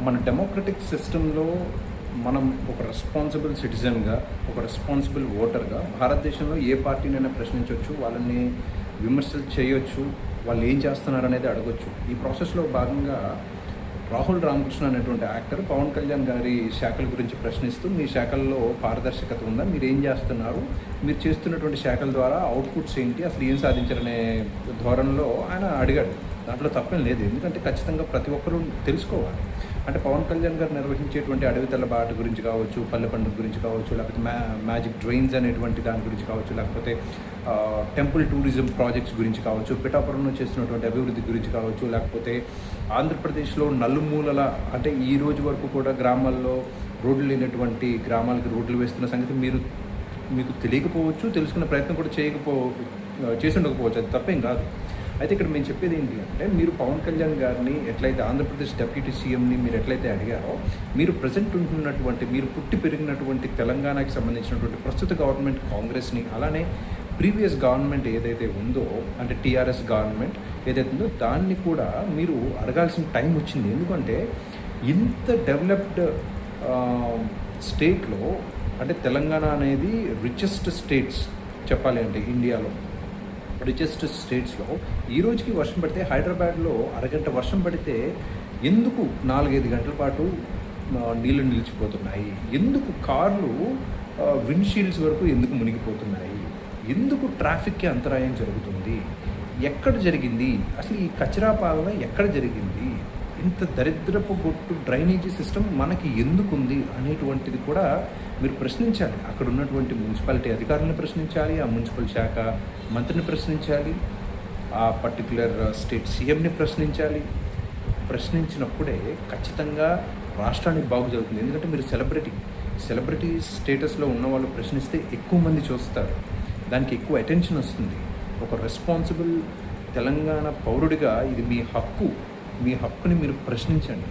మన డెమోక్రటిక్ సిస్టంలో మనం ఒక రెస్పాన్సిబుల్ సిటిజన్గా, ఒక రెస్పాన్సిబుల్ ఓటర్గా భారతదేశంలో ఏ పార్టీనైనా ప్రశ్నించవచ్చు, వాళ్ళని విమర్శలు చేయొచ్చు, వాళ్ళు ఏం చేస్తున్నారనేది అడగొచ్చు. ఈ ప్రాసెస్లో భాగంగా రాహుల్ రామకృష్ణ అనేటువంటి యాక్టర్ పవన్ కళ్యాణ్ గారి శాఖల గురించి ప్రశ్నిస్తూ, మీ శాఖల్లో పారదర్శకత ఉందా, మీరు ఏం చేస్తున్నారు, మీరు చేస్తున్నటువంటి శాఖల ద్వారా అవుట్పుట్స్ ఏంటి, అసలు ఏం సాధించారనే ధోరణిలో ఆయన అడిగాడు. దాంట్లో తప్పేం లేదు, ఎందుకంటే ఖచ్చితంగా ప్రతి ఒక్కరూ తెలుసుకోవాలి. అంటే పవన్ కళ్యాణ్ గారు నిర్వహించేటువంటి అడవి తెల్లబాట గురించి కావచ్చు, పల్లె పండుగ గురించి కావచ్చు, లేకపోతే మ్యాజిక్ డ్రైన్స్ అనేటువంటి దాని గురించి కావచ్చు, లేకపోతే టెంపుల్ టూరిజం ప్రాజెక్ట్స్ గురించి కావచ్చు, పిఠాపురంలో చేస్తున్నటువంటి అభివృద్ధి గురించి కావచ్చు, లేకపోతే ఆంధ్రప్రదేశ్లో నలుమూలల అంటే ఈ రోజు వరకు కూడా గ్రామాల్లో రోడ్లు లేనటువంటి గ్రామాలకి రోడ్లు వేస్తున్న సంగతి మీకు తెలియకపోవచ్చు, తెలుసుకునే ప్రయత్నం కూడా చేసి ఉండకపోవచ్చు, అది తప్పేం కాదు. అయితే ఇక్కడ మేము చెప్పేది ఏంటి అంటే, మీరు పవన్ కళ్యాణ్ గారిని ఎట్లయితే ఆంధ్రప్రదేశ్ డెప్యూటీ సీఎంని మీరు ఎట్లయితే అడిగారో, మీరు ప్రజెంట్ ఉంటున్నటువంటి, మీరు పుట్టి పెరిగినటువంటి తెలంగాణకి సంబంధించినటువంటి ప్రస్తుత గవర్నమెంట్ కాంగ్రెస్ని, అలానే ప్రీవియస్ గవర్నమెంట్ ఏదైతే ఉందో అంటే టీఆర్ఎస్ గవర్నమెంట్ ఏదైతే ఉందో దాన్ని కూడా మీరు అడగాల్సిన టైం వచ్చింది. ఎందుకంటే ఇంత డెవలప్డ్ స్టేట్లో అంటే తెలంగాణ అనేది రిచెస్ట్ స్టేట్స్ చెప్పాలి అంటే ఇండియాలో రిచెస్ట్ స్టేట్స్లో ఈ రోజుకి వర్షం పడితే హైదరాబాద్లో అరగంట వర్షం పడితే ఎందుకు 4-5 గంటల పాటు నీళ్ళు నిలిచిపోతున్నాయి, ఎందుకు కార్లు విండ్షీల్డ్స్ వరకు ఎందుకు మునిగిపోతున్నాయి, ఎందుకు ట్రాఫిక్కి అంతరాయం జరుగుతుంది, ఎక్కడ జరిగింది, అసలు ఈ కచరా పాలన ఎక్కడ జరిగింది, ఇంత దరిద్రపు గొట్టు డ్రైనేజీ సిస్టమ్ మనకి ఎందుకుంది అనేటువంటిది కూడా మీరు ప్రశ్నించాలి. అక్కడ ఉన్నటువంటి మున్సిపాలిటీ అధికారులను ప్రశ్నించాలి, ఆ మున్సిపల్ శాఖ మంత్రిని ప్రశ్నించాలి, ఆ పర్టికులర్ స్టేట్ సీఎంని ప్రశ్నించాలి. ప్రశ్నించినప్పుడే ఖచ్చితంగా రాష్ట్రానికి బాగు జరుగుతుంది. ఎందుకంటే మీరు సెలబ్రిటీ స్టేటస్లో ఉన్న వాళ్ళు ప్రశ్నిస్తే ఎక్కువ మంది చూస్తారు, దానికి ఎక్కువ అటెన్షన్ వస్తుంది. ఒక రెస్పాన్సిబుల్ తెలంగాణ పౌరుడిగా ఇది మీ హక్కుని మీరు ప్రశ్నించండి.